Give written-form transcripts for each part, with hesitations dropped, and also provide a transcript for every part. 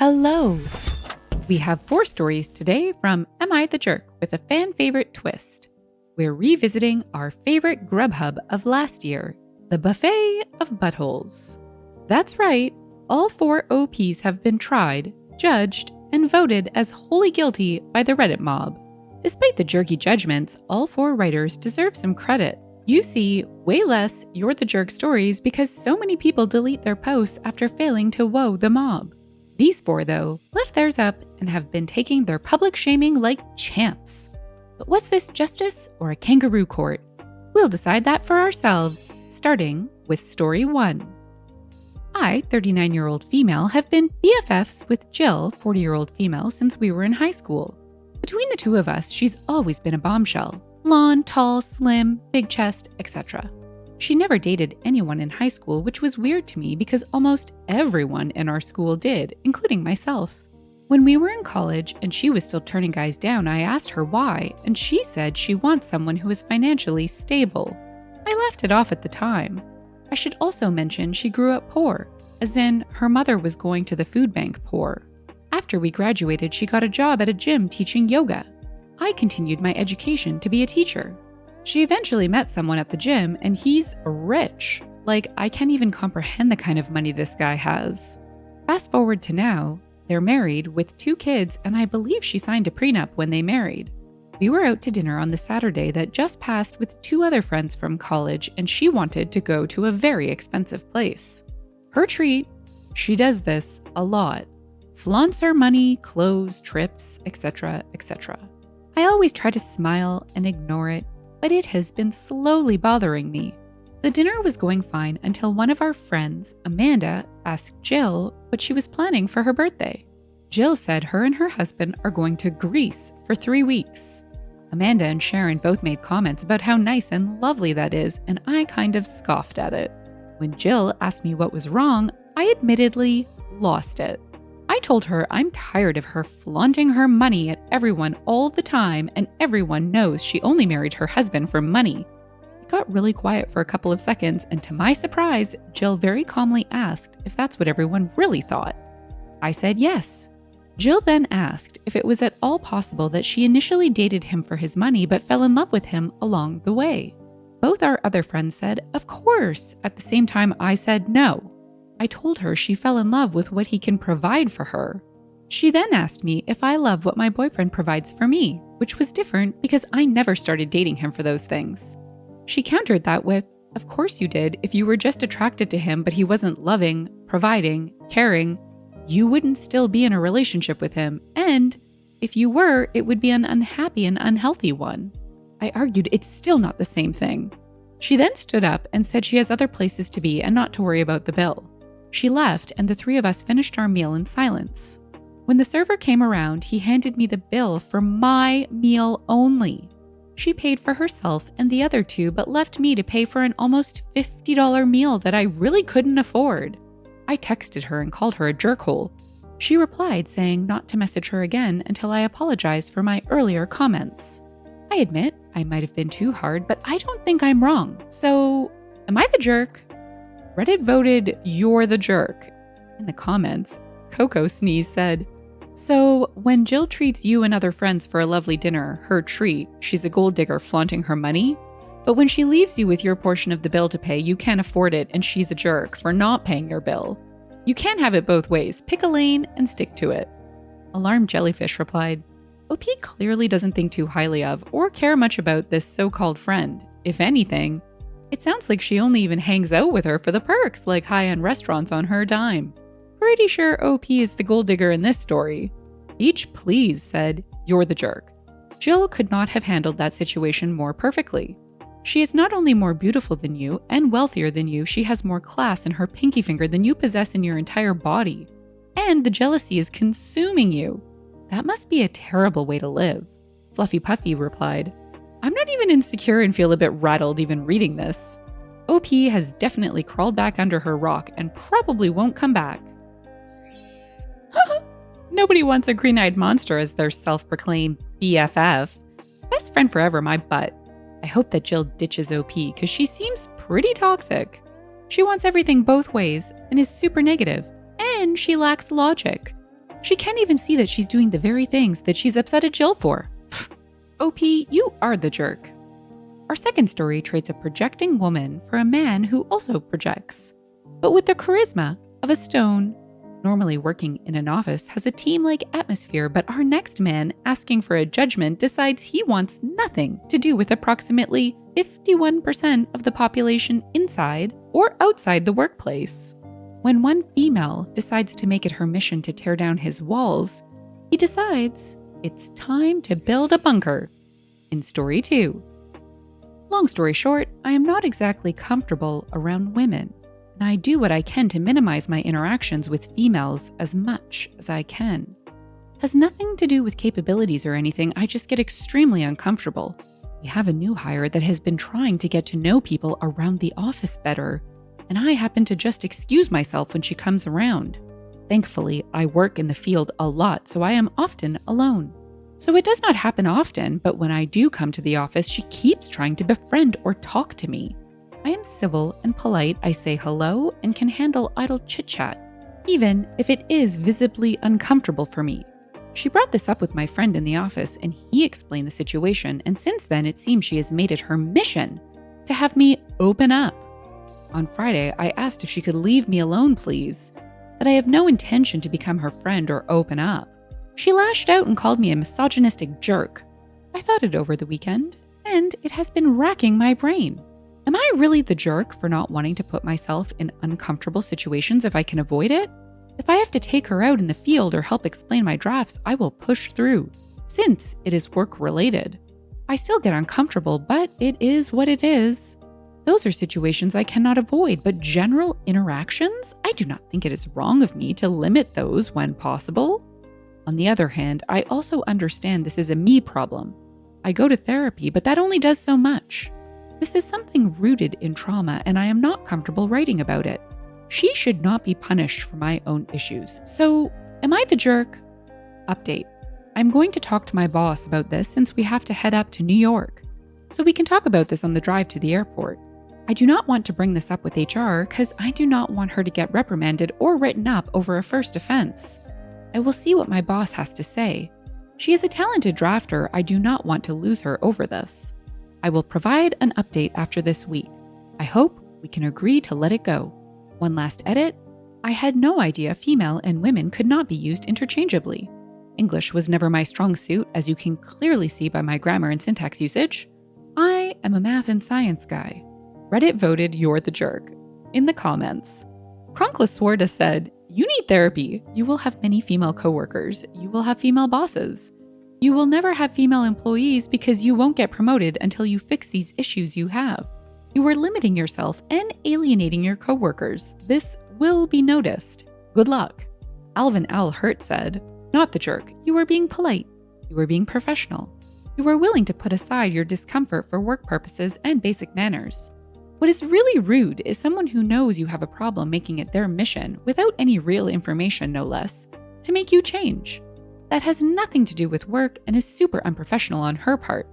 Hello! We have 4 stories today from Am I the Jerk with a fan favorite twist. We're revisiting our favorite Grubhub of last year, the Buffet of Buttholes. That's right, all 4 OPs have been tried, judged, and voted as wholly guilty by the Reddit mob. Despite the jerky judgments, all 4 writers deserve some credit. You see way less You're the Jerk stories because so many people delete their posts after failing to woe the mob. These 4, though, left theirs up and have been taking their public shaming like champs. But was this justice or a kangaroo court? We'll decide that for ourselves, starting with story 1. I, 39-year-old female, have been BFFs with Jill, 40-year-old female, since we were in high school. Between the 2 of us, she's always been a bombshell. Blonde, tall, slim, big chest, etc. She never dated anyone in high school, which was weird to me because almost everyone in our school did, including myself. When we were in college and she was still turning guys down, I asked her why, and she said she wants someone who is financially stable. I laughed it off at the time. I should also mention she grew up poor, as in her mother was going to the food bank poor. After we graduated, she got a job at a gym teaching yoga. I continued my education to be a teacher. She eventually met someone at the gym, and he's rich. Like, I can't even comprehend the kind of money this guy has. Fast forward to now, they're married with 2 kids, and I believe she signed a prenup when they married. We were out to dinner on the Saturday that just passed with 2 other friends from college, and she wanted to go to a very expensive place. Her treat, she does this a lot, flaunts her money, clothes, trips, etc., etc. I always try to smile and ignore it, but it has been slowly bothering me. The dinner was going fine until one of our friends, Amanda, asked Jill what she was planning for her birthday. Jill said her and her husband are going to Greece for 3 weeks. Amanda and Sharon both made comments about how nice and lovely that is, and I kind of scoffed at it. When Jill asked me what was wrong, I admittedly lost it. I told her I'm tired of her flaunting her money at everyone all the time, and everyone knows she only married her husband for money. It got really quiet for a couple of seconds, and to my surprise, Jill very calmly asked if that's what everyone really thought. I said yes. Jill then asked if it was at all possible that she initially dated him for his money but fell in love with him along the way. Both our other friends said, of course. At the same time, I said no. I told her she fell in love with what he can provide for her. She then asked me if I love what my boyfriend provides for me, which was different because I never started dating him for those things. She countered that with, of course you did. If you were just attracted to him but he wasn't loving, providing, caring, you wouldn't still be in a relationship with him. And if you were, it would be an unhappy and unhealthy one. I argued it's still not the same thing. She then stood up and said she has other places to be and not to worry about the bill. She left, and the 3 of us finished our meal in silence. When the server came around, he handed me the bill for my meal only. She paid for herself and the other 2, but left me to pay for an almost $50 meal that I really couldn't afford. I texted her and called her a jerkhole. She replied saying not to message her again until I apologized for my earlier comments. I admit I might have been too hard, but I don't think I'm wrong. So, am I the jerk? Reddit voted, "You're the jerk." In the comments, Coco Sneeze said, so when Jill treats you and other friends for a lovely dinner, her treat, she's a gold digger flaunting her money? But when she leaves you with your portion of the bill to pay, you can't afford it and she's a jerk for not paying your bill. You can't have it both ways. Pick a lane and stick to it. Alarmed Jellyfish replied, OP clearly doesn't think too highly of or care much about this so-called friend. If anything, it sounds like she only even hangs out with her for the perks, like high-end restaurants on her dime. Pretty sure OP is the gold digger in this story. Beach Please said, you're the jerk. Jill could not have handled that situation more perfectly. She is not only more beautiful than you and wealthier than you, she has more class in her pinky finger than you possess in your entire body. And the jealousy is consuming you. That must be a terrible way to live. Fluffy Puffy replied, I'm not even insecure and feel a bit rattled even reading this. OP has definitely crawled back under her rock and probably won't come back. Nobody wants a green-eyed monster as their self-proclaimed BFF. Best friend forever, my butt. I hope that Jill ditches OP because she seems pretty toxic. She wants everything both ways and is super negative, and she lacks logic. She can't even see that she's doing the very things that she's upset at Jill for. OP, you are the jerk. Our second story trades a projecting woman for a man who also projects, but with the charisma of a stone. Normally working in an office has a team-like atmosphere, but our next man asking for a judgment decides he wants nothing to do with approximately 51% of the population inside or outside the workplace. When one female decides to make it her mission to tear down his walls, he decides it's time to build a bunker. In story 2. Long story short, I am not exactly comfortable around women, and I do what I can to minimize my interactions with females as much as I can. Has nothing to do with capabilities or anything, I just get extremely uncomfortable. We have a new hire that has been trying to get to know people around the office better, and I happen to just excuse myself when she comes around. Thankfully, I work in the field a lot, so I am often alone. So it does not happen often, but when I do come to the office, she keeps trying to befriend or talk to me. I am civil and polite, I say hello, and can handle idle chit-chat, even if it is visibly uncomfortable for me. She brought this up with my friend in the office, and he explained the situation, and since then it seems she has made it her mission to have me open up. On Friday, I asked if she could leave me alone, please, that I have no intention to become her friend or open up. She lashed out and called me a misogynistic jerk. I thought it over the weekend, and it has been racking my brain. Am I really the jerk for not wanting to put myself in uncomfortable situations if I can avoid it? If I have to take her out in the field or help explain my drafts, I will push through, since it is work-related. I still get uncomfortable, but it is what it is. Those are situations I cannot avoid, but general interactions, I do not think it is wrong of me to limit those when possible. On the other hand, I also understand this is a me problem. I go to therapy, but that only does so much. This is something rooted in trauma, and I am not comfortable writing about it. She should not be punished for my own issues. So, am I the jerk? Update. I'm going to talk to my boss about this since we have to head up to New York. So we can talk about this on the drive to the airport. I do not want to bring this up with HR because I do not want her to get reprimanded or written up over a first offense. I will see what my boss has to say. She is a talented drafter. I do not want to lose her over this. I will provide an update after this week. I hope we can agree to let it go. One last edit. I had no idea female and women could not be used interchangeably. English was never my strong suit, as you can clearly see by my grammar and syntax usage. I am a math and science guy. Reddit voted you're the jerk in the comments. Cronkless Swarda said, you need therapy. You will have many female coworkers. You will have female bosses. You will never have female employees because you won't get promoted until you fix these issues you have. You are limiting yourself and alienating your coworkers. This will be noticed. Good luck. Alvin Al Hurt said, not the jerk. You are being polite. You are being professional. You are willing to put aside your discomfort for work purposes and basic manners. What is really rude is someone who knows you have a problem making it their mission, without any real information no less, to make you change. That has nothing to do with work and is super unprofessional on her part.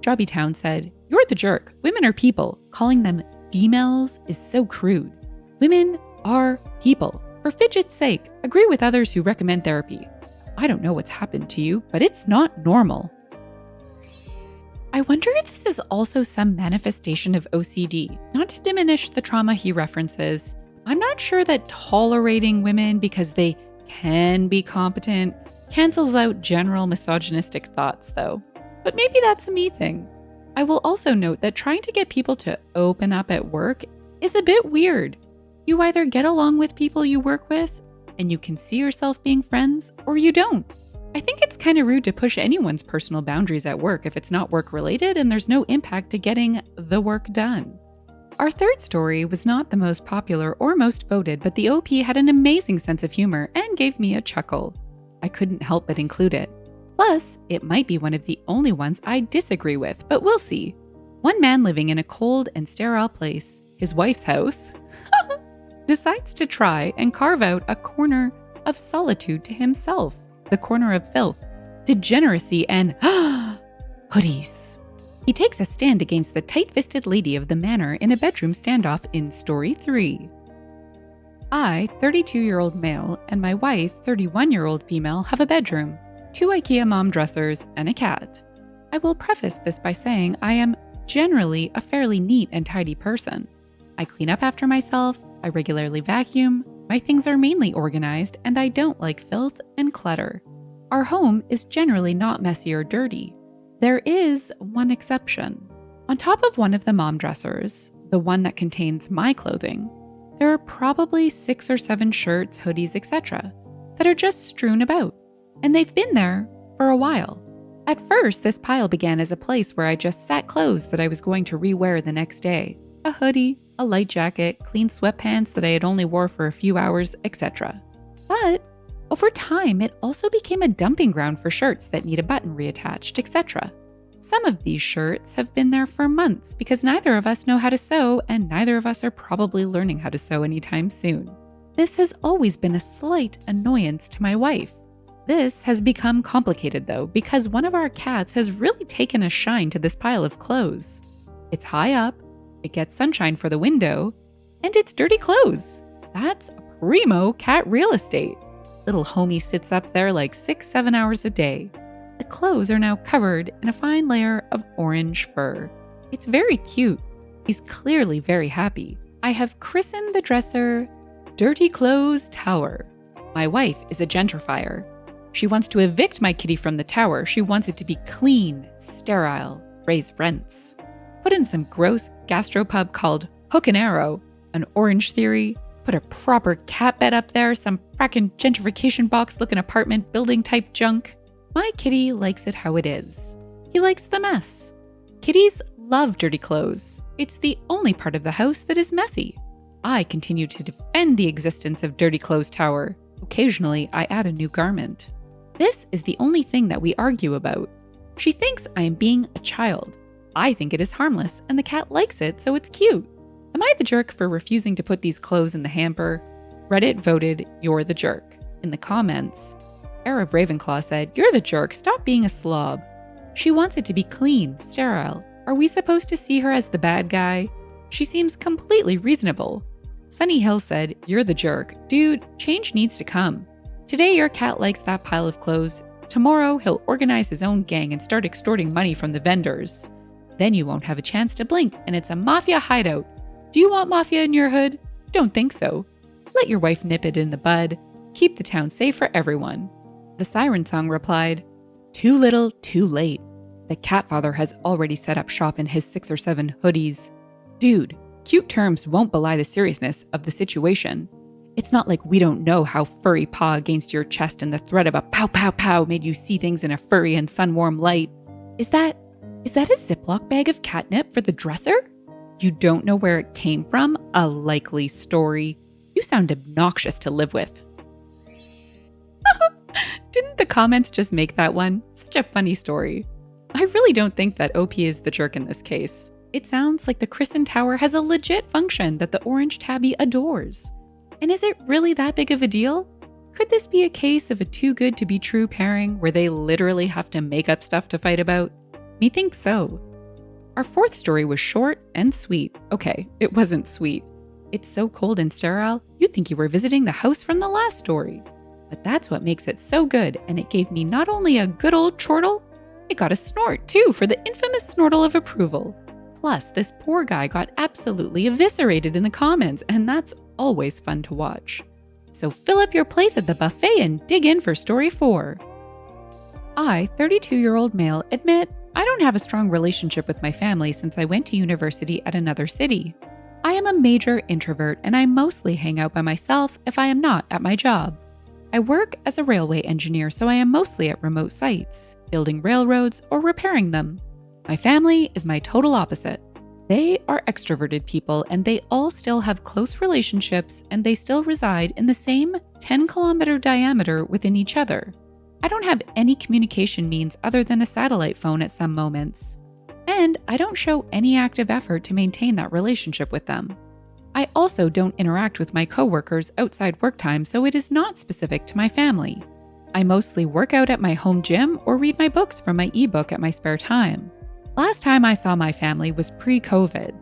Jobbytown said, you're the jerk. Women are people. Calling them females is so crude. Women are people. For fidget's sake, agree with others who recommend therapy. I don't know what's happened to you, but it's not normal. I wonder if this is also some manifestation of OCD. Not to diminish the trauma he references, I'm not sure that tolerating women because they can be competent cancels out general misogynistic thoughts, though. But maybe that's a me thing. I will also note that trying to get people to open up at work is a bit weird. You either get along with people you work with and you can see yourself being friends, or you don't. I think it's kind of rude to push anyone's personal boundaries at work if it's not work-related and there's no impact to getting the work done. Our third story was not the most popular or most voted, but the OP had an amazing sense of humor and gave me a chuckle. I couldn't help but include it. Plus, it might be one of the only ones I disagree with, but we'll see. One man living in a cold and sterile place, his wife's house, decides to try and carve out a corner of solitude to himself. The corner of filth, degeneracy, and hoodies. He takes a stand against the tight-fisted lady of the manor in a bedroom standoff in Story 3. I, 32-year-old male, and my wife, 31-year-old female, have a bedroom, 2 IKEA mom dressers, and a cat. I will preface this by saying I am generally a fairly neat and tidy person. I clean up after myself, I regularly vacuum, my things are mainly organized, and I don't like filth and clutter. Our home is generally not messy or dirty. There is one exception. On top of one of the mom dressers, the one that contains my clothing, there are probably 6 or 7 shirts, hoodies, etc. that are just strewn about, and they've been there for a while. At first, this pile began as a place where I just sat clothes that I was going to rewear the next day. A hoodie, a light jacket, clean sweatpants that I had only wore for a few hours, etc. But over time, it also became a dumping ground for shirts that need a button reattached, etc. Some of these shirts have been there for months because neither of us know how to sew and neither of us are probably learning how to sew anytime soon. This has always been a slight annoyance to my wife. This has become complicated though because one of our cats has really taken a shine to this pile of clothes. It's high up, it gets sunshine for the window, and it's dirty clothes. That's primo cat real estate. Little homie sits up there like 6-7 hours a day. The clothes are now covered in a fine layer of orange fur. It's very cute. He's clearly very happy. I have christened the dresser Dirty Clothes Tower. My wife is a gentrifier. She wants to evict my kitty from the tower. She wants it to be clean, sterile, raise rents. Put in some gross gastropub called Hook and Arrow, an Orange Theory, put a proper cat bed up there, some frackin' gentrification box looking apartment building type junk. My kitty likes it how it is. He likes the mess. Kitties love dirty clothes. It's the only part of the house that is messy. I continue to defend the existence of Dirty Clothes Tower. Occasionally, I add a new garment. This is the only thing that we argue about. She thinks I am being a child. I think it is harmless, and the cat likes it, so it's cute. Am I the jerk for refusing to put these clothes in the hamper? Reddit voted, "You're the jerk." In the comments, Arab Ravenclaw said, "You're the jerk, stop being a slob." She wants it to be clean, sterile. Are we supposed to see her as the bad guy? She seems completely reasonable. Sunny Hill said, "You're the jerk. Dude, change needs to come. Today your cat likes that pile of clothes. Tomorrow he'll organize his own gang and start extorting money from the vendors. Then you won't have a chance to blink and it's a mafia hideout. Do you want mafia in your hood? Don't think so. Let your wife nip it in the bud. Keep the town safe for everyone." The Siren Song replied, "Too little, too late. The cat father has already set up shop in his 6 or 7 hoodies. Dude, cute terms won't belie the seriousness of the situation. It's not like we don't know how furry paw against your chest and the threat of a pow pow pow made you see things in a furry and sun-warm light. Is that a Ziploc bag of catnip for the dresser? You don't know where it came from? A likely story. You sound obnoxious to live with." Didn't the comments just make that one? Such a funny story. I really don't think that OP is the jerk in this case. It sounds like the Christen Tower has a legit function that the orange tabby adores. And is it really that big of a deal? Could this be a case of a too good to be true pairing where they literally have to make up stuff to fight about? Methinks so. Our 4th story was short and sweet. Okay, it wasn't sweet. It's so cold and sterile, you'd think you were visiting the house from the last story. But that's what makes it so good, and it gave me not only a good old chortle, it got a snort too for the infamous snortle of approval. Plus, this poor guy got absolutely eviscerated in the comments, and that's always fun to watch. So fill up your place at the buffet and dig in for story 4. I, 32-year-old male, admit I don't have a strong relationship with my family since I went to university at another city. I am a major introvert and I mostly hang out by myself if I am not at my job. I work as a railway engineer, so I am mostly at remote sites, building railroads or repairing them. My family is my total opposite. They are extroverted people and they all still have close relationships and they still reside in the same 10-kilometer diameter within each other. I don't have any communication means other than a satellite phone at some moments. And I don't show any active effort to maintain that relationship with them. I also don't interact with my coworkers outside work time, so it is not specific to my family. I mostly work out at my home gym or read my books from my ebook at my spare time. Last time I saw my family was pre-COVID,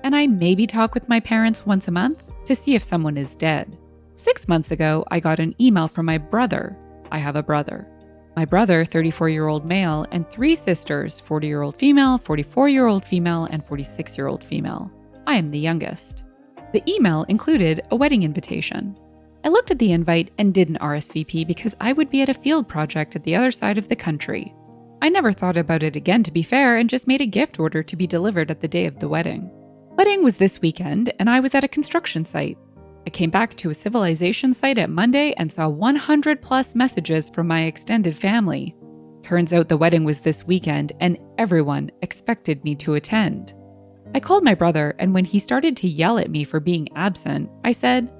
and I maybe talk with my parents once a month to see if someone is dead. 6 months ago, I got an email from my brother. I have a brother. My brother, 34-year-old male, and 3 sisters, 40-year-old female, 44-year-old female, and 46-year-old female. I am the youngest. The email included a wedding invitation. I looked at the invite and didn't RSVP because I would be at a field project at the other side of the country. I never thought about it again, to be fair, and just made a gift order to be delivered at the day of the wedding. Wedding was this weekend, and I was at a construction site. I came back to a civilization site at Monday and saw 100 plus messages from my extended family. Turns out the wedding was this weekend and everyone expected me to attend. I called my brother, and when he started to yell at me for being absent, I said,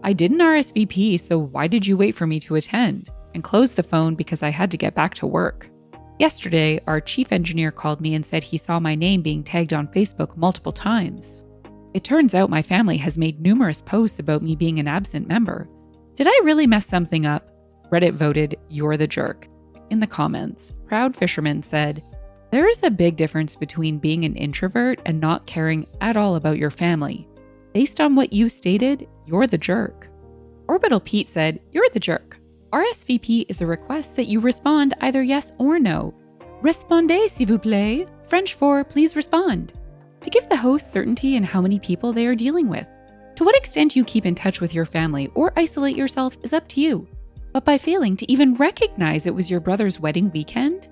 "I didn't RSVP, so why did you wait for me to attend?" and closed the phone because I had to get back to work. Yesterday, our chief engineer called me and said he saw my name being tagged on Facebook multiple times. It turns out my family has made numerous posts about me being an absent member. Did I really mess something up? Reddit voted, "You're the jerk." In the comments, Proud Fisherman said, "There is a big difference between being an introvert and not caring at all about your family. Based on what you stated, you're the jerk." Orbital Pete said, "You're the jerk. RSVP is a request that you respond either yes or no. Respondez, s'il vous plaît. French for please respond. To give the host certainty in how many people they are dealing with. To what extent you keep in touch with your family or isolate yourself is up to you. But by failing to even recognize it was your brother's wedding weekend,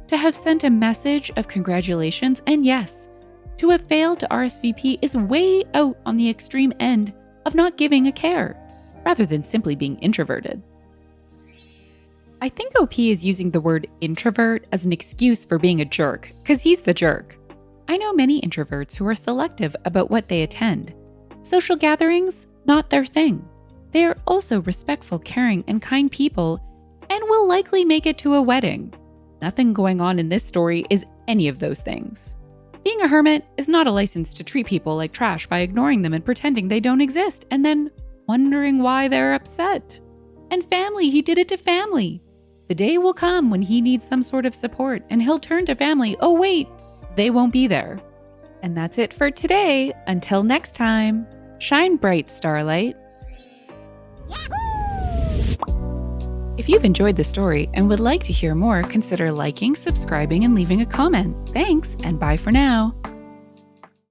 to have sent a message of congratulations and yes, to have failed to RSVP is way out on the extreme end of not giving a care, rather than simply being introverted." I think OP is using the word introvert as an excuse for being a jerk, because he's the jerk. I know many introverts who are selective about what they attend. Social gatherings, not their thing. They are also respectful, caring, and kind people, and will likely make it to a wedding. Nothing going on in this story is any of those things. Being a hermit is not a license to treat people like trash by ignoring them and pretending they don't exist, and then wondering why they're upset. And family, he did it to family. The day will come when he needs some sort of support, and he'll turn to family. Oh wait, they won't be there. And that's it for today. Until next time, shine bright, starlight. If you've enjoyed the story and would like to hear more, consider liking, subscribing, and leaving a comment. Thanks, and bye for now.